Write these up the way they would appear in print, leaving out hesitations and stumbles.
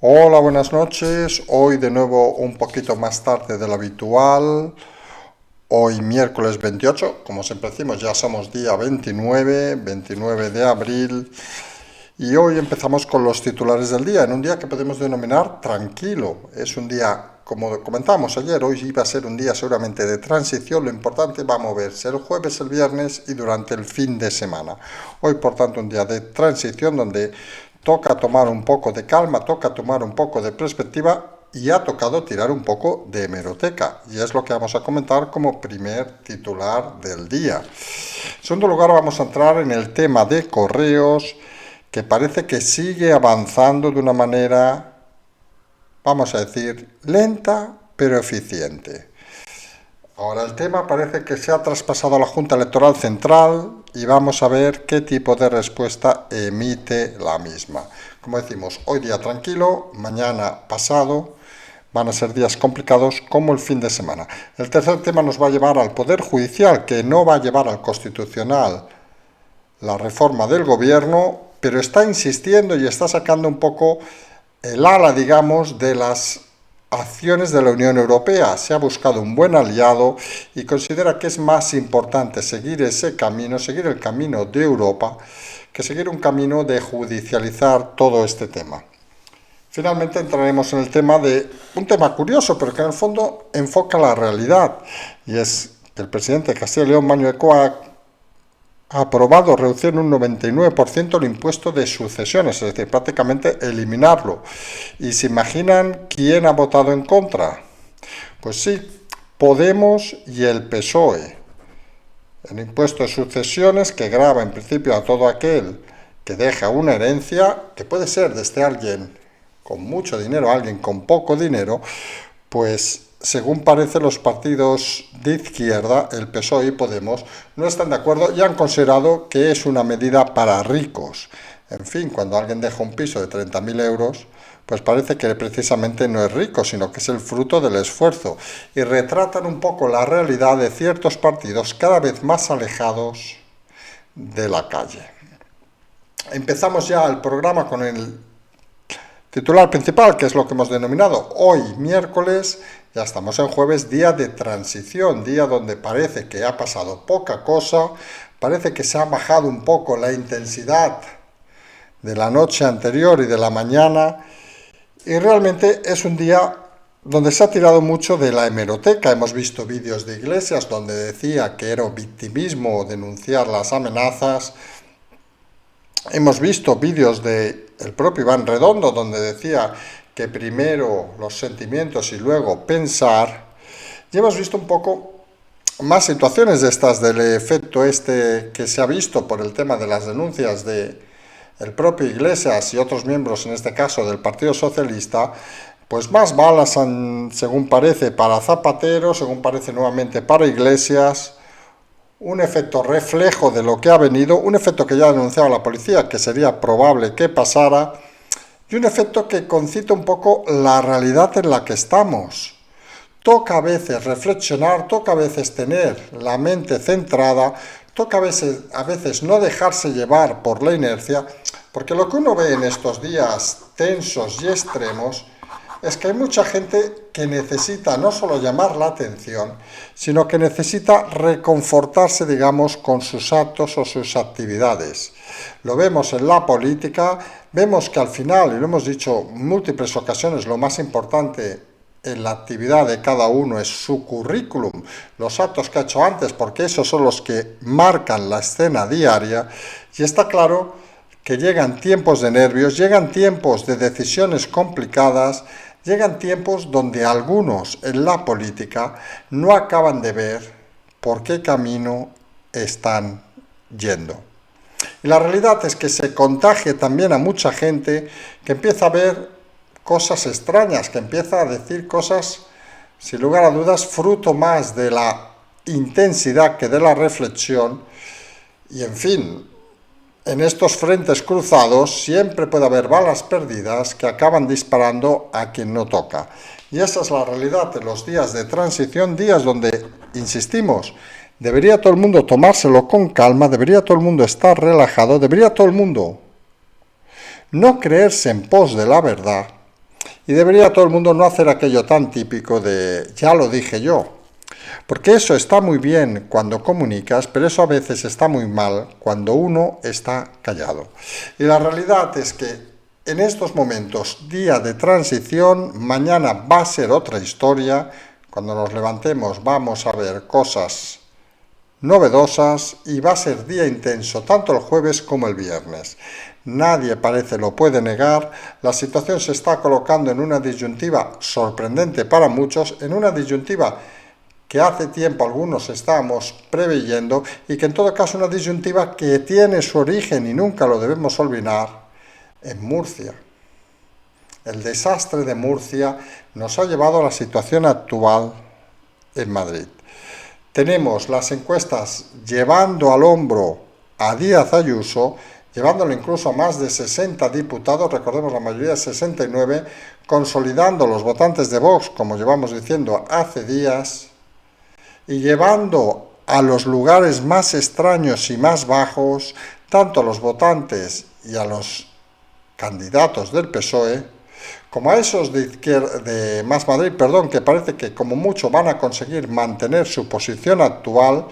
Hola, buenas noches. Hoy de nuevo un poquito más tarde de lo habitual. Hoy miércoles 28, como siempre decimos, ya somos día 29 de abril. Y hoy empezamos con los titulares del día, en un día que podemos denominar tranquilo. Es un día, como comentamos ayer, hoy iba a ser un día seguramente de transición. Lo importante va a moverse el jueves, el viernes y durante el fin de semana. Hoy, por tanto, un día de transición donde toca tomar un poco de calma, toca tomar un poco de perspectiva y ha tocado tirar un poco de hemeroteca. Y es lo que vamos a comentar como primer titular del día. En segundo lugar, vamos a entrar en el tema de correos, que parece que sigue avanzando de una manera, vamos a decir, lenta pero eficiente. Ahora el tema parece que se ha traspasado a la Junta Electoral Central y vamos a ver qué tipo de respuesta emite la misma. Como decimos, hoy día tranquilo, mañana pasado van a ser días complicados como el fin de semana. El tercer tema nos va a llevar al Poder Judicial, que no va a llevar al Constitucional la reforma del gobierno, pero está insistiendo y está sacando un poco el ala, digamos, de las acciones de la Unión Europea. Se ha buscado un buen aliado y considera que es más importante seguir ese camino, seguir el camino de Europa, que seguir un camino de judicializar todo este tema. Finalmente entraremos en el tema de un tema curioso, pero que en el fondo enfoca la realidad, y es que el presidente de Castilla y León, Manuel Ecoa, ha aprobado reducir en un 99% el impuesto de sucesiones, es decir, prácticamente eliminarlo. ¿Y se imaginan quién ha votado en contra? Pues sí, Podemos y el PSOE. El impuesto de sucesiones que grava en principio a todo aquel que deja una herencia, que puede ser desde alguien con mucho dinero a alguien con poco dinero, pues según parece los partidos de izquierda, el PSOE y Podemos, no están de acuerdo y han considerado que es una medida para ricos. En fin, cuando alguien deja un piso de 30.000 euros, pues parece que precisamente no es rico, sino que es el fruto del esfuerzo. Y retratan un poco la realidad de ciertos partidos cada vez más alejados de la calle. Empezamos ya el programa con el titular principal, que es lo que hemos denominado hoy miércoles. Ya estamos en jueves, día de transición, día donde parece que ha pasado poca cosa, parece que se ha bajado un poco la intensidad de la noche anterior y de la mañana, y realmente es un día donde se ha tirado mucho de la hemeroteca. Hemos visto vídeos de Iglesias donde decía que era victimismo denunciar las amenazas. Hemos visto vídeos del propio Iván Redondo donde decía que primero los sentimientos y luego pensar. Y hemos visto un poco más situaciones de estas del efecto este que se ha visto por el tema de las denuncias de el propio Iglesias y otros miembros, en este caso del Partido Socialista. Pues más balas según parece para Zapatero, según parece nuevamente para Iglesias. Un efecto reflejo de lo que ha venido, un efecto que ya ha denunciado la policía, que sería probable que pasara, y un efecto que concita un poco la realidad en la que estamos. Toca a veces reflexionar, toca a veces tener la mente centrada, toca a veces no dejarse llevar por la inercia, porque lo que uno ve en estos días tensos y extremos es que hay mucha gente que necesita no solo llamar la atención, sino que necesita reconfortarse, digamos, con sus actos o sus actividades. Lo vemos en la política, vemos que al final, y lo hemos dicho en múltiples ocasiones, lo más importante en la actividad de cada uno es su currículum, los actos que ha hecho antes, porque esos son los que marcan la escena diaria, y está claro que llegan tiempos de nervios, llegan tiempos de decisiones complicadas, llegan tiempos donde algunos en la política no acaban de ver por qué camino están yendo. Y la realidad es que se contagia también a mucha gente que empieza a ver cosas extrañas, que empieza a decir cosas, sin lugar a dudas, fruto más de la intensidad que de la reflexión. Y en fin, en estos frentes cruzados siempre puede haber balas perdidas que acaban disparando a quien no toca. Y esa es la realidad de los días de transición, días donde, insistimos, debería todo el mundo tomárselo con calma, debería todo el mundo estar relajado, debería todo el mundo no creerse en pos de la verdad, Y debería todo el mundo no hacer aquello tan típico de ya lo dije yo. Porque eso está muy bien cuando comunicas, pero eso a veces está muy mal cuando uno está callado. Y la realidad es que en estos momentos, día de transición, mañana va a ser otra historia. Cuando nos levantemos vamos a ver cosas novedosas y va a ser día intenso tanto el jueves como el viernes. Nadie parece lo puede negar, la situación se está colocando en una disyuntiva sorprendente para muchos, en una disyuntiva que hace tiempo algunos estábamos preveyendo y que en todo caso una disyuntiva que tiene su origen y nunca lo debemos olvidar en Murcia. El desastre de Murcia nos ha llevado a la situación actual en Madrid. Tenemos las encuestas llevando al hombro a Díaz Ayuso, llevándolo incluso a más de 60 diputados, recordemos la mayoría de 69, consolidando los votantes de Vox, como llevamos diciendo hace días, y llevando a los lugares más extraños y más bajos, tanto a los votantes y a los candidatos del PSOE, como a esos de Más Madrid, que parece que como mucho van a conseguir mantener su posición actual,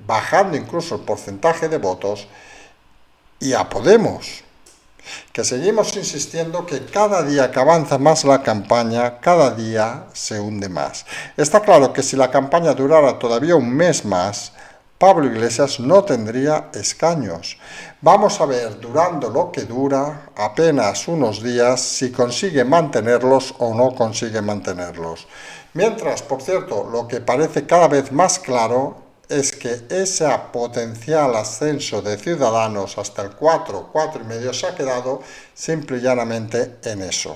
bajando incluso el porcentaje de votos, y a Podemos, que seguimos insistiendo que cada día que avanza más la campaña, cada día se hunde más. Está claro que si la campaña durara todavía un mes más, Pablo Iglesias no tendría escaños. Vamos a ver, durando lo que dura, apenas unos días, si consigue mantenerlos o no consigue mantenerlos. Mientras, por cierto, lo que parece cada vez más claro es que ese potencial ascenso de Ciudadanos hasta el 4, 4,5 se ha quedado simple y llanamente en eso.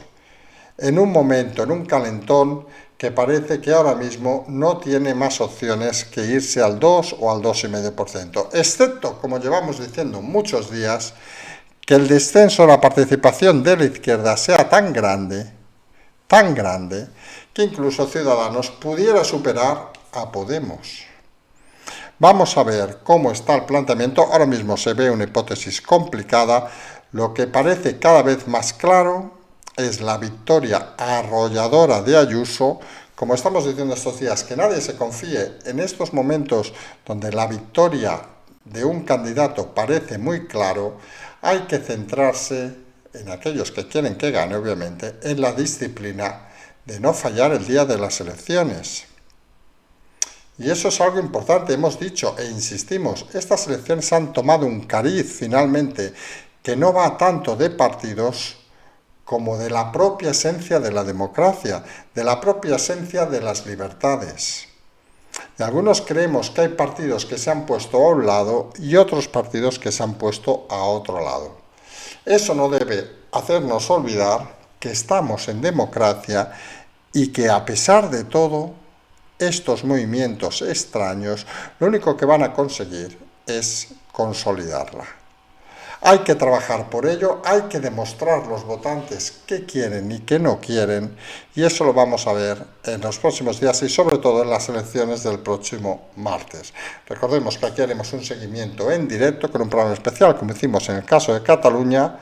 En un momento, en un calentón que parece que ahora mismo no tiene más opciones que irse al 2 o al 2,5%, excepto, como llevamos diciendo muchos días, que el descenso de la participación de la izquierda sea tan grande, que incluso Ciudadanos pudiera superar a Podemos. Vamos a ver cómo está el planteamiento. Ahora mismo se ve una hipótesis complicada. Lo que parece cada vez más claro es la victoria arrolladora de Ayuso. Como estamos diciendo estos días, que nadie se confíe en estos momentos donde la victoria de un candidato parece muy claro. Hay que centrarse en aquellos que quieren que gane, obviamente, en la disciplina de no fallar el día de las elecciones. Y eso es algo importante, hemos dicho e insistimos, estas elecciones han tomado un cariz finalmente que no va tanto de partidos como de la propia esencia de la democracia, de la propia esencia de las libertades. Y algunos creemos que hay partidos que se han puesto a un lado y otros partidos que se han puesto a otro lado. Eso no debe hacernos olvidar que estamos en democracia y que a pesar de todo, estos movimientos extraños lo único que van a conseguir es consolidarla. Hay que trabajar por ello, hay que demostrar a los votantes qué quieren y qué no quieren, y eso lo vamos a ver en los próximos días y sobre todo en las elecciones del próximo martes. Recordemos que aquí haremos un seguimiento en directo con un programa especial, como hicimos en el caso de Cataluña,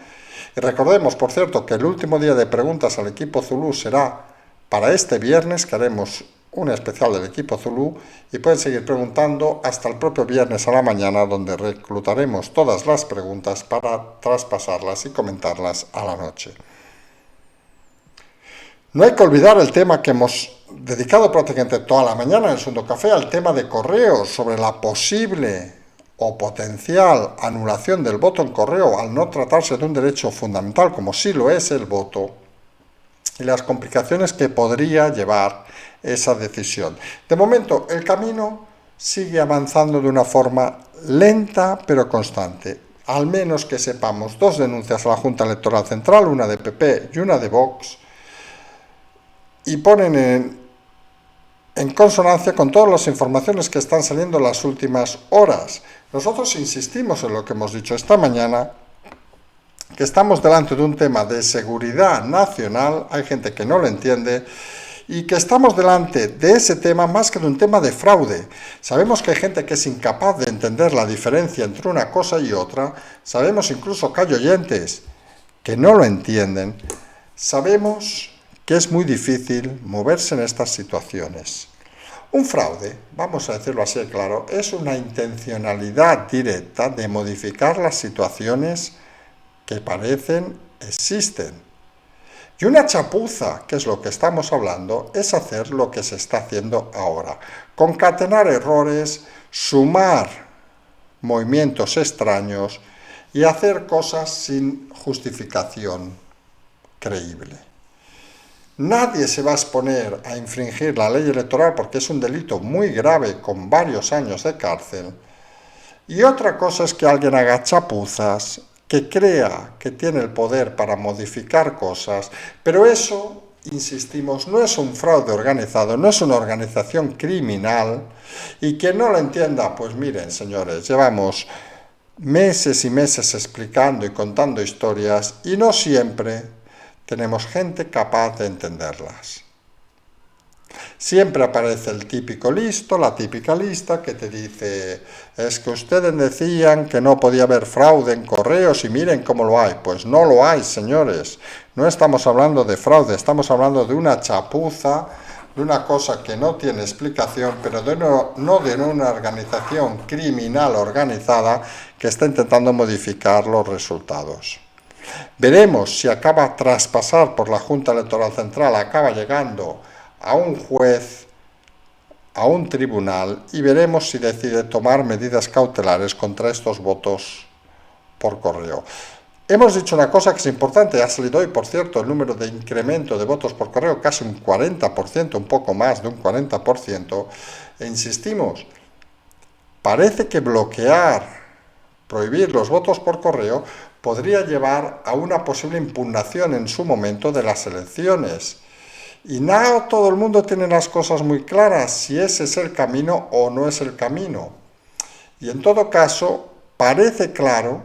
y recordemos, por cierto, que el último día de preguntas al equipo Zulú será para este viernes, que haremos un especial del equipo Zulú, y pueden seguir preguntando hasta el propio viernes a la mañana, donde reclutaremos todas las preguntas para traspasarlas y comentarlas a la noche. No hay que olvidar el tema que hemos dedicado prácticamente toda la mañana en el Segundo Café, al tema de correos, sobre la posible o potencial anulación del voto en correo al no tratarse de un derecho fundamental, como sí lo es el voto, y las complicaciones que podría llevar esa decisión. De momento, el camino sigue avanzando de una forma lenta pero constante. Al menos que sepamos 2 denuncias a la Junta Electoral Central, una de PP y una de Vox, y ponen en consonancia con todas las informaciones que están saliendo en las últimas horas. Nosotros insistimos en lo que hemos dicho esta mañana, que estamos delante de un tema de seguridad nacional, hay gente que no lo entiende, y que estamos delante de ese tema más que de un tema de fraude. Sabemos que hay gente que es incapaz de entender la diferencia entre una cosa y otra, sabemos incluso que hay oyentes que no lo entienden, sabemos que es muy difícil moverse en estas situaciones. Un fraude, vamos a decirlo así de claro, es una intencionalidad directa de modificar las situaciones que parecen existen. Y una chapuza, que es lo que estamos hablando, es hacer lo que se está haciendo ahora. Concatenar errores, sumar movimientos extraños y hacer cosas sin justificación creíble. Nadie se va a exponer a infringir la ley electoral porque es un delito muy grave con varios años de cárcel. Y otra cosa es que alguien haga chapuzas, que crea que tiene el poder para modificar cosas, pero eso, insistimos, no es un fraude organizado, no es una organización criminal, y quien no lo entienda, pues miren, señores, llevamos meses y meses explicando y contando historias y no siempre tenemos gente capaz de entenderlas. Siempre aparece el típico listo, la típica lista que te dice: es que ustedes decían que no podía haber fraude en correos y miren cómo lo hay. Pues no lo hay, señores. No estamos hablando de fraude, estamos hablando de una chapuza, de una cosa que no tiene explicación, pero no de una organización criminal organizada que está intentando modificar los resultados. Veremos si acaba tras pasar por la Junta Electoral Central, acaba llegando a un juez, a un tribunal, y veremos si decide tomar medidas cautelares contra estos votos por correo. Hemos dicho una cosa que es importante, ha salido hoy, por cierto, el número de incremento de votos por correo, casi un 40%, un poco más de un 40%, e insistimos, parece que prohibir los votos por correo podría llevar a una posible impugnación en su momento de las elecciones. Y no todo el mundo tiene las cosas muy claras, si ese es el camino o no es el camino. Y en todo caso, parece claro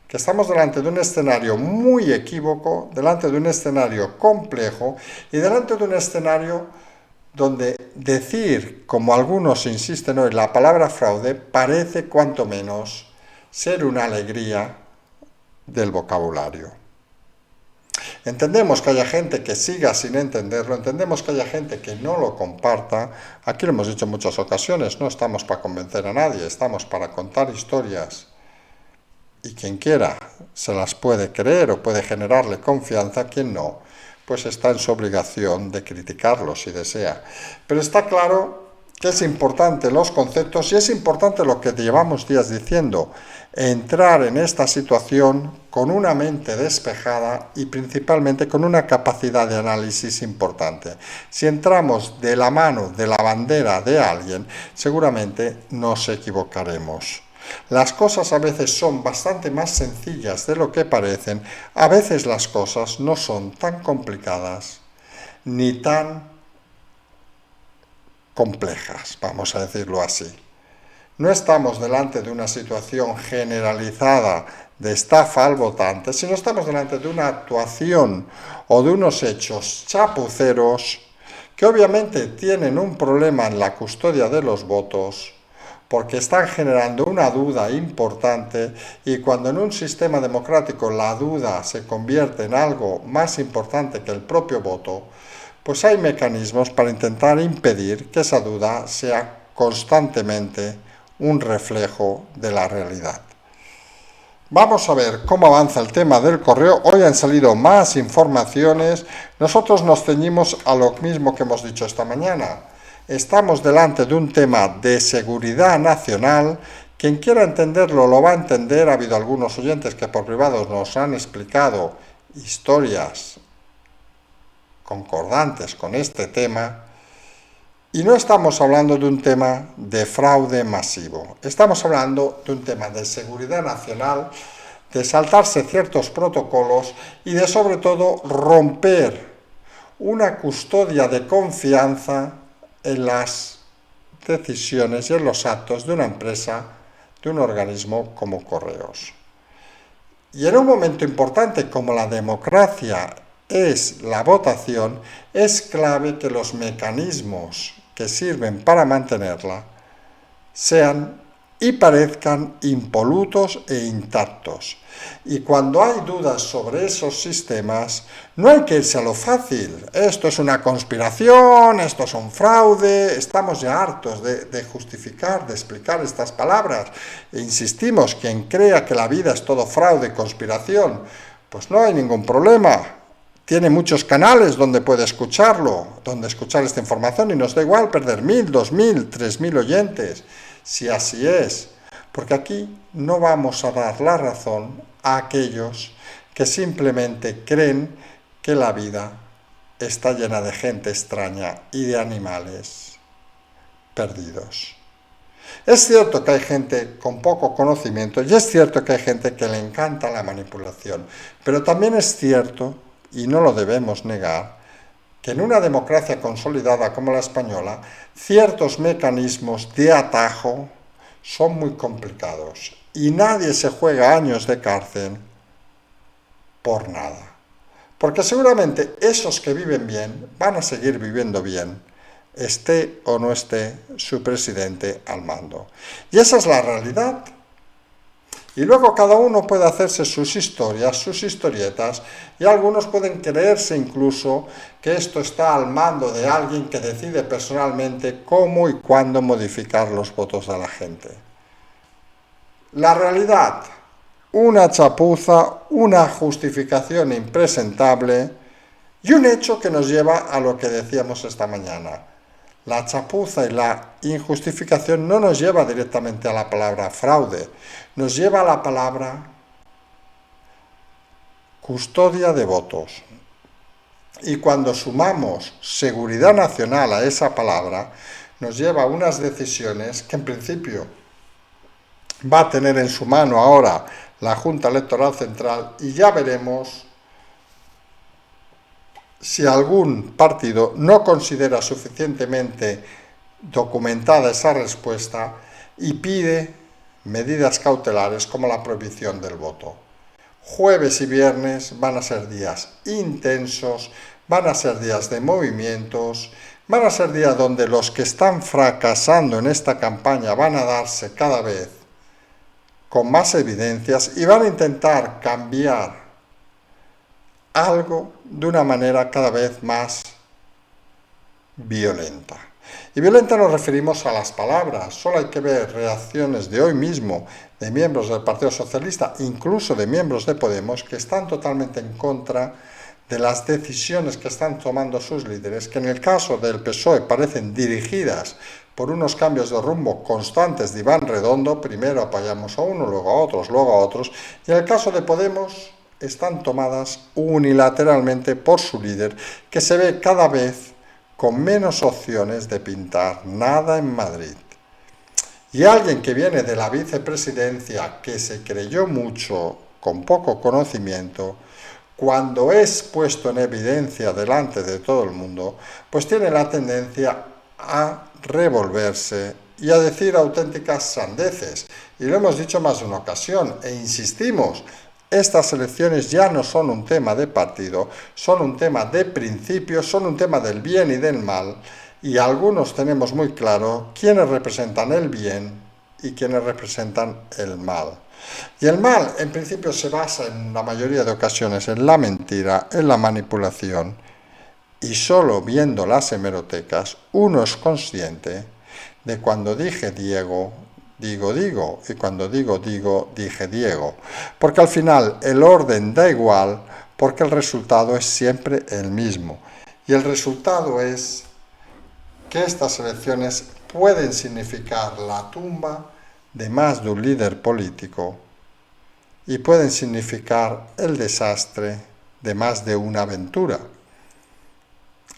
que estamos delante de un escenario muy equívoco, delante de un escenario complejo y delante de un escenario donde decir, como algunos insisten hoy, la palabra fraude parece cuanto menos ser una alegría del vocabulario. Entendemos que haya gente que siga sin entenderlo, entendemos que haya gente que no lo comparta. Aquí lo hemos dicho en muchas ocasiones, no estamos para convencer a nadie, estamos para contar historias. Y quien quiera se las puede creer o puede generarle confianza, quien no, pues está en su obligación de criticarlo si desea. Pero está claro que es importante los conceptos y es importante lo que llevamos días diciendo, entrar en esta situación con una mente despejada y principalmente con una capacidad de análisis importante. Si entramos de la mano de la bandera de alguien, seguramente nos equivocaremos. Las cosas a veces son bastante más sencillas de lo que parecen, a veces las cosas no son tan complicadas ni tan complejas, vamos a decirlo así. No estamos delante de una situación generalizada de estafa al votante, sino estamos delante de una actuación o de unos hechos chapuceros que obviamente tienen un problema en la custodia de los votos, porque están generando una duda importante, y cuando en un sistema democrático la duda se convierte en algo más importante que el propio voto, pues hay mecanismos para intentar impedir que esa duda sea constantemente un reflejo de la realidad. Vamos a ver cómo avanza el tema del correo. Hoy han salido más informaciones. Nosotros nos ceñimos a lo mismo que hemos dicho esta mañana. Estamos delante de un tema de seguridad nacional. Quien quiera entenderlo lo va a entender. Ha habido algunos oyentes que por privado nos han explicado historias concordantes con este tema. Y no estamos hablando de un tema de fraude masivo. Estamos hablando de un tema de seguridad nacional, de saltarse ciertos protocolos y de, sobre todo, romper una custodia de confianza en las decisiones y en los actos de una empresa, de un organismo como Correos. Y en un momento importante como la democracia es la votación, es clave que los mecanismos que sirven para mantenerla sean y parezcan impolutos e intactos. Y cuando hay dudas sobre esos sistemas, no hay que irse a lo fácil. Esto es una conspiración, esto es un fraude. Estamos ya hartos de justificar, de explicar estas palabras. E insistimos, quien crea que la vida es todo fraude y conspiración, pues no hay ningún problema. Tiene muchos canales donde puede escucharlo, donde escuchar esta información, y nos da igual perder 1000, 2000, 3000 oyentes, si así es. Porque aquí no vamos a dar la razón a aquellos que simplemente creen que la vida está llena de gente extraña y de animales perdidos. Es cierto que hay gente con poco conocimiento y es cierto que hay gente que le encanta la manipulación, pero también es cierto, y no lo debemos negar, que en una democracia consolidada como la española, ciertos mecanismos de atajo son muy complicados y nadie se juega años de cárcel por nada. Porque seguramente esos que viven bien van a seguir viviendo bien, esté o no esté su presidente al mando. Y esa es la realidad. Y luego cada uno puede hacerse sus historias, sus historietas, y algunos pueden creerse incluso que esto está al mando de alguien que decide personalmente cómo y cuándo modificar los votos de la gente. La realidad, una chapuza, una justificación impresentable y un hecho que nos lleva a lo que decíamos esta mañana. La chapuza y la injustificación no nos lleva directamente a la palabra fraude, nos lleva a la palabra custodia de votos. Y cuando sumamos seguridad nacional a esa palabra, nos lleva a unas decisiones que en principio va a tener en su mano ahora la Junta Electoral Central, y ya veremos si algún partido no considera suficientemente documentada esa respuesta y pide medidas cautelares como la prohibición del voto. Jueves y viernes van a ser días intensos, van a ser días de movimientos, van a ser días donde los que están fracasando en esta campaña van a darse cada vez con más evidencias y van a intentar cambiar algo de una manera cada vez más violenta. Y violenta nos referimos a las palabras. Solo hay que ver reacciones de hoy mismo de miembros del Partido Socialista, incluso de miembros de Podemos, que están totalmente en contra de las decisiones que están tomando sus líderes, que en el caso del PSOE parecen dirigidas por unos cambios de rumbo constantes de Iván Redondo. Primero apoyamos a uno, luego a otros, luego a otros. Y en el caso de Podemos están tomadas unilateralmente por su líder, que se ve cada vez con menos opciones de pintar nada en Madrid. Y alguien que viene de la vicepresidencia, que se creyó mucho, con poco conocimiento, cuando es puesto en evidencia delante de todo el mundo, pues tiene la tendencia a revolverse y a decir auténticas sandeces. Y lo hemos dicho más de una ocasión, e insistimos, estas elecciones ya no son un tema de partido, son un tema de principios, son un tema del bien y del mal, y algunos tenemos muy claro quiénes representan el bien y quiénes representan el mal. Y el mal, en principio, se basa en la mayoría de ocasiones en la mentira, en la manipulación, y solo viendo las hemerotecas uno es consciente de cuando dije Diego, digo, y cuando digo, dije Diego. Porque al final el orden da igual, porque el resultado es siempre el mismo. Y el resultado es que estas elecciones pueden significar la tumba de más de un líder político y pueden significar el desastre de más de una aventura.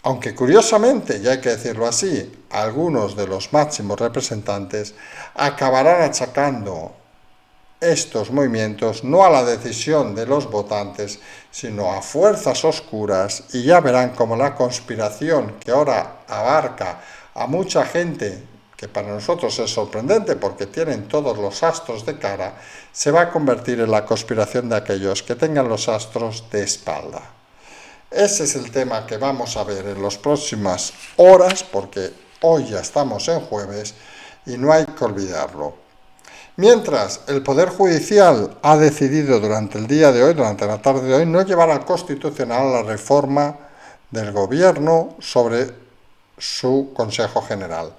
Aunque curiosamente, y hay que decirlo así, algunos de los máximos representantes acabarán achacando estos movimientos no a la decisión de los votantes, sino a fuerzas oscuras, y ya verán cómo la conspiración, que ahora abarca a mucha gente, que para nosotros es sorprendente porque tienen todos los astros de cara, se va a convertir en la conspiración de aquellos que tengan los astros de espalda. Ese es el tema que vamos a ver en las próximas horas, porque hoy ya estamos en jueves y no hay que olvidarlo. Mientras el Poder Judicial ha decidido durante el día de hoy, durante la tarde de hoy, no llevar al Constitucional la reforma del Gobierno sobre su Consejo General.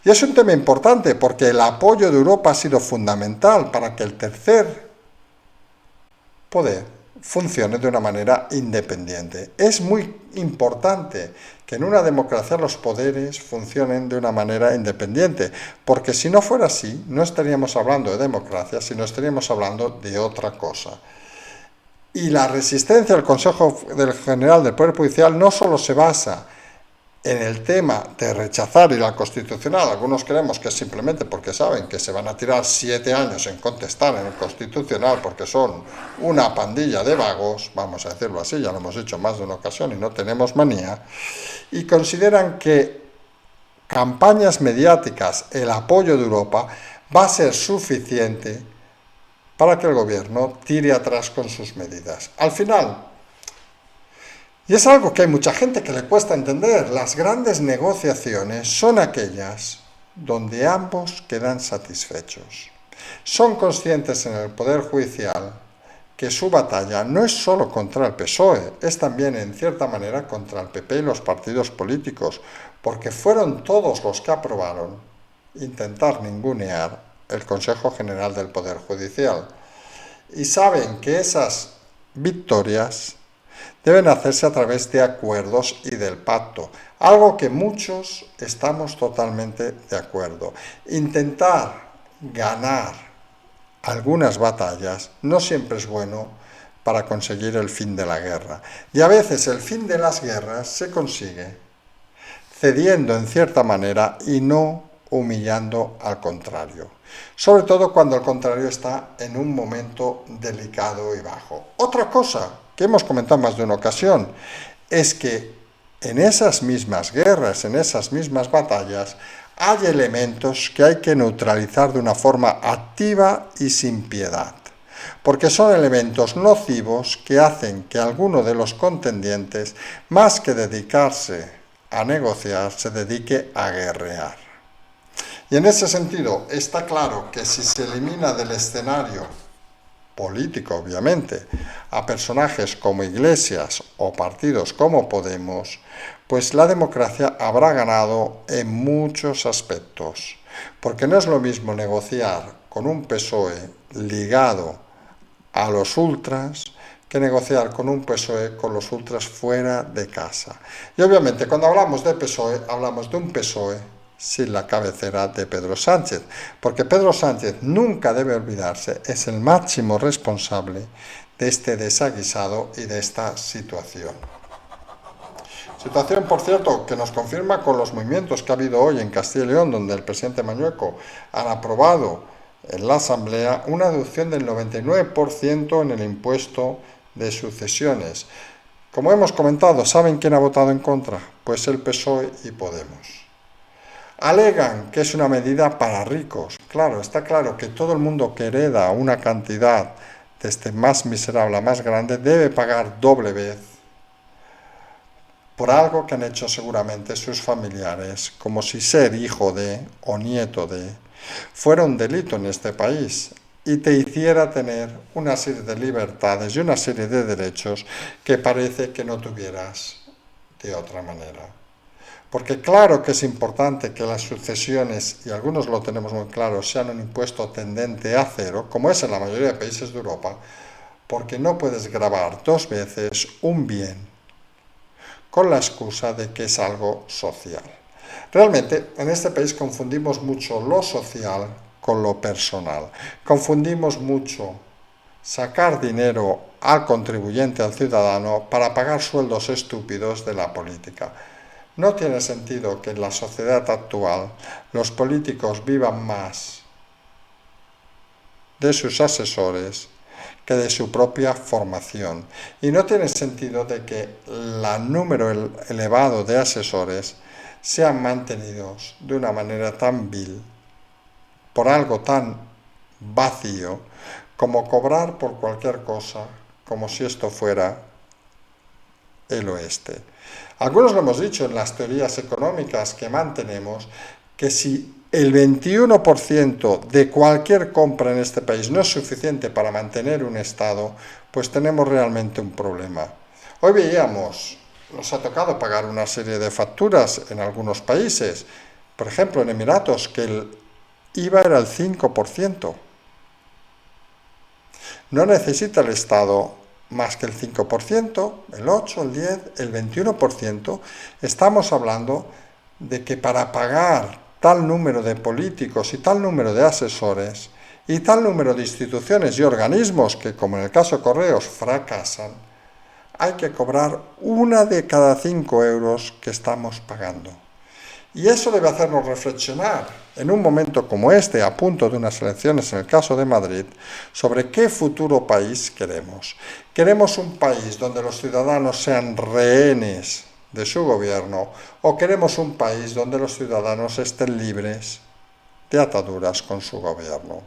Y es un tema importante porque el apoyo de Europa ha sido fundamental para que el tercer poder funcione de una manera independiente. Es muy importante que en una democracia los poderes funcionen de una manera independiente, porque si no fuera así, no estaríamos hablando de democracia, sino estaríamos hablando de otra cosa. Y la resistencia al Consejo General del Poder Judicial no solo se basa en el tema de rechazar ir al Constitucional. Algunos creemos que es simplemente porque saben que se van a tirar 7 años en contestar en el Constitucional porque son una pandilla de vagos, vamos a decirlo así, ya lo hemos dicho más de una ocasión y no tenemos manía, y consideran que campañas mediáticas, el apoyo de Europa, va a ser suficiente para que el gobierno tire atrás con sus medidas. Al final, y es algo que hay mucha gente que le cuesta entender, las grandes negociaciones son aquellas donde ambos quedan satisfechos. Son conscientes en el Poder Judicial que su batalla no es solo contra el PSOE, es también en cierta manera contra el PP y los partidos políticos, porque fueron todos los que aprobaron intentar ningunear el Consejo General del Poder Judicial. Y saben que esas victorias deben hacerse a través de acuerdos y del pacto, algo que muchos estamos totalmente de acuerdo. Intentar ganar algunas batallas no siempre es bueno para conseguir el fin de la guerra. Y a veces el fin de las guerras se consigue cediendo en cierta manera y no humillando al contrario. Sobre todo cuando el contrario está en un momento delicado y bajo. Otra cosa que hemos comentado más de una ocasión es que en esas mismas guerras, en esas mismas batallas, hay elementos que hay que neutralizar de una forma activa y sin piedad, porque son elementos nocivos que hacen que alguno de los contendientes, más que dedicarse a negociar, se dedique a guerrear. Y en ese sentido está claro que si se elimina del escenario político, obviamente, a personajes como Iglesias o partidos como Podemos, pues la democracia habrá ganado en muchos aspectos. Porque no es lo mismo negociar con un PSOE ligado a los ultras que negociar con un PSOE con los ultras fuera de casa. Y obviamente cuando hablamos de PSOE, hablamos de un PSOE sin la cabecera de Pedro Sánchez, porque Pedro Sánchez nunca debe olvidarse, es el máximo responsable de este desaguisado y de esta situación. Situación, por cierto, que nos confirma con los movimientos que ha habido hoy en Castilla y León, donde el presidente Mañueco han aprobado en la Asamblea una deducción del 99% en el impuesto de sucesiones. Como hemos comentado, ¿saben quién ha votado en contra? Pues el PSOE y Podemos. Alegan que es una medida para ricos. Claro, está claro que todo el mundo que hereda una cantidad desde más miserable a más grande debe pagar doble vez por algo que han hecho seguramente sus familiares, como si ser hijo de o nieto de fuera un delito en este país y te hiciera tener una serie de libertades y una serie de derechos que parece que no tuvieras de otra manera. Porque claro que es importante que las sucesiones, y algunos lo tenemos muy claro, sean un impuesto tendente a cero, como es en la mayoría de países de Europa, porque no puedes gravar dos veces un bien con la excusa de que es algo social. Realmente en este país confundimos mucho lo social con lo personal. Confundimos mucho sacar dinero al contribuyente, al ciudadano, para pagar sueldos estúpidos de la política. No tiene sentido que en la sociedad actual los políticos vivan más de sus asesores que de su propia formación. Y no tiene sentido de que el número elevado de asesores sean mantenidos de una manera tan vil, por algo tan vacío, como cobrar por cualquier cosa, como si esto fuera el oeste. Algunos lo hemos dicho en las teorías económicas que mantenemos, que si el 21% de cualquier compra en este país no es suficiente para mantener un Estado, pues tenemos realmente un problema. Hoy veíamos, nos ha tocado pagar una serie de facturas en algunos países, por ejemplo en Emiratos, que el IVA era el 5%. No necesita el Estado más que el 5%, el 8%, el 10%, el 21%. Estamos hablando de que para pagar tal número de políticos y tal número de asesores y tal número de instituciones y organismos que, como en el caso Correos, fracasan, hay que cobrar 1 de cada 5 euros que estamos pagando. Y eso debe hacernos reflexionar en un momento como este, a punto de unas elecciones en el caso de Madrid, sobre qué futuro país queremos. ¿Queremos un país donde los ciudadanos sean rehenes de su gobierno o queremos un país donde los ciudadanos estén libres de ataduras con su gobierno?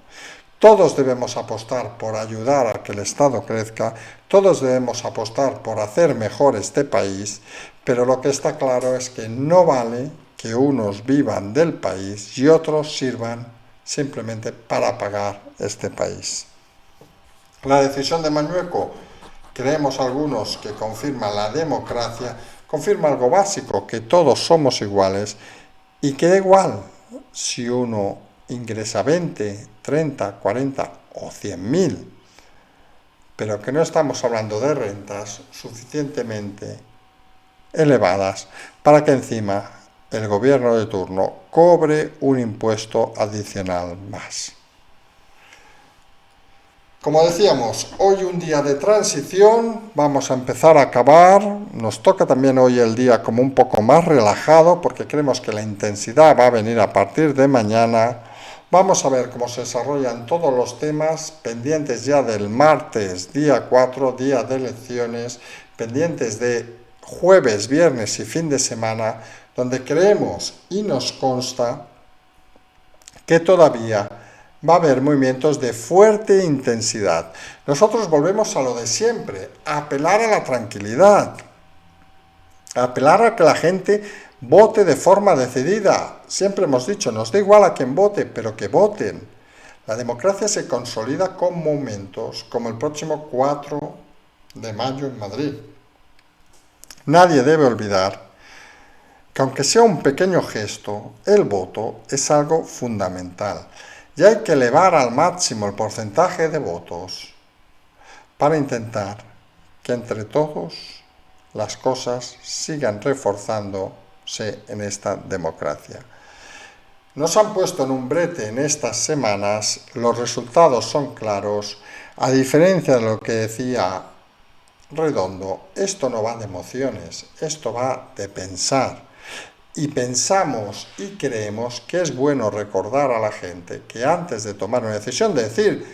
Todos debemos apostar por ayudar a que el Estado crezca, todos debemos apostar por hacer mejor este país, pero lo que está claro es que no vale que unos vivan del país y otros sirvan simplemente para pagar este país. La decisión de Mañueco, creemos algunos que confirma la democracia, confirma algo básico, que todos somos iguales y que da igual si uno ingresa 20, 30, 40 o 100.000, pero que no estamos hablando de rentas suficientemente elevadas para que encima el gobierno de turno cobre un impuesto adicional más. Como decíamos, hoy un día de transición, vamos a empezar a acabar, nos toca también hoy el día como un poco más relajado porque creemos que la intensidad va a venir a partir de mañana. Vamos a ver cómo se desarrollan todos los temas, pendientes ya del martes, día 4, día de elecciones, pendientes de jueves, viernes y fin de semana, donde creemos y nos consta que todavía va a haber movimientos de fuerte intensidad. Nosotros volvemos a lo de siempre, a apelar a la tranquilidad, a apelar a que la gente vote de forma decidida. Siempre hemos dicho, nos da igual a quien vote, pero que voten. La democracia se consolida con momentos como el próximo 4 de mayo en Madrid. Nadie debe olvidar que aunque sea un pequeño gesto, el voto es algo fundamental y hay que elevar al máximo el porcentaje de votos para intentar que entre todos las cosas sigan reforzándose en esta democracia. Nos han puesto en un brete en estas semanas, los resultados son claros, a diferencia de lo que decía Redondo, esto no va de emociones, esto va de pensar. Y pensamos y creemos que es bueno recordar a la gente que antes de tomar una decisión, de decir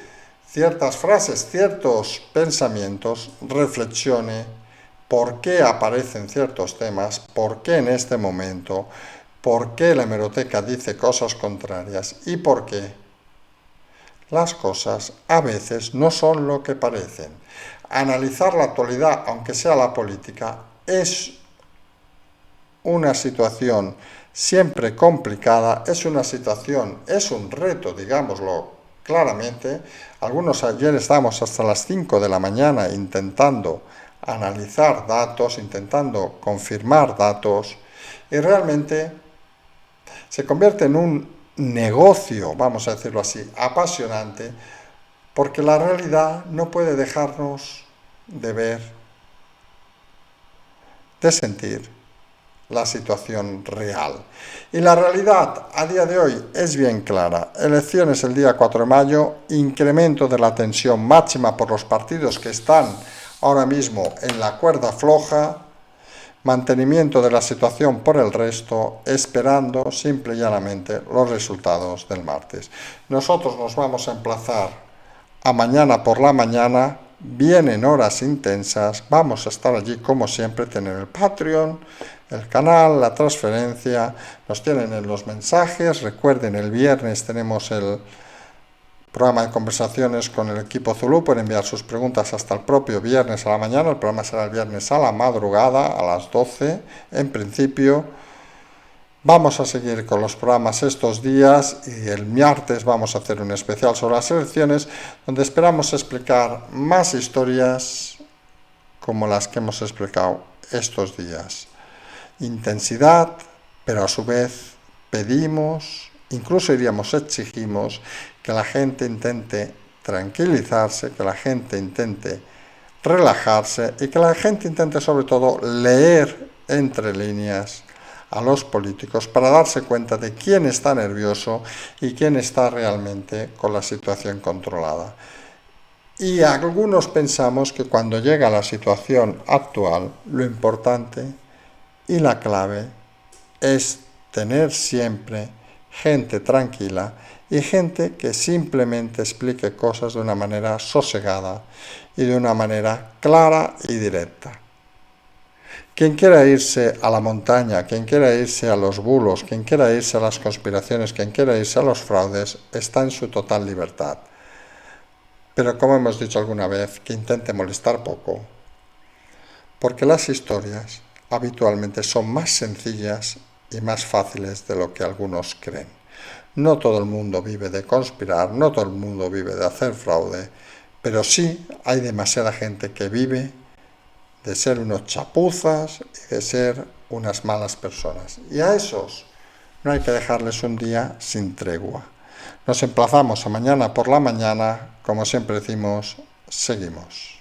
ciertas frases, ciertos pensamientos, reflexione por qué aparecen ciertos temas, por qué en este momento, por qué la hemeroteca dice cosas contrarias y por qué las cosas a veces no son lo que parecen. Analizar la actualidad, aunque sea la política, es una situación siempre complicada, es una situación, es un reto, digámoslo claramente. Algunos ayer estábamos hasta las 5 de la mañana intentando analizar datos, intentando confirmar datos, y realmente se convierte en un negocio, vamos a decirlo así, apasionante, porque la realidad no puede dejarnos de ver, de sentir la situación real. Y la realidad a día de hoy es bien clara. Elecciones el día 4 de mayo, incremento de la tensión máxima por los partidos que están ahora mismo en la cuerda floja, mantenimiento de la situación por el resto, esperando simple y llanamente los resultados del martes. Nosotros nos vamos a emplazar a mañana por la mañana. Vienen horas intensas, vamos a estar allí como siempre, tener el Patreon, el canal, la transferencia, nos tienen en los mensajes. Recuerden, el viernes tenemos el programa de conversaciones con el equipo Zulú, pueden enviar sus preguntas hasta el propio viernes a la mañana, el programa será el viernes a la madrugada, a las 12, en principio. Vamos a seguir con los programas estos días y el martes vamos a hacer un especial sobre las elecciones donde esperamos explicar más historias como las que hemos explicado estos días. Intensidad, pero a su vez pedimos, incluso exigimos que la gente intente tranquilizarse, que la gente intente relajarse y que la gente intente sobre todo leer entre líneas a los políticos para darse cuenta de quién está nervioso y quién está realmente con la situación controlada. Y algunos pensamos que cuando llega la situación actual, lo importante y la clave es tener siempre gente tranquila y gente que simplemente explique cosas de una manera sosegada y de una manera clara y directa. Quien quiera irse a la montaña, quien quiera irse a los bulos, quien quiera irse a las conspiraciones, quien quiera irse a los fraudes, está en su total libertad. Pero como hemos dicho alguna vez, que intente molestar poco, porque las historias habitualmente son más sencillas y más fáciles de lo que algunos creen. No todo el mundo vive de conspirar, no todo el mundo vive de hacer fraude, pero sí hay demasiada gente que vive de ser unos chapuzas y de ser unas malas personas. Y a esos no hay que dejarles un día sin tregua. Nos emplazamos a mañana por la mañana, como siempre decimos, seguimos.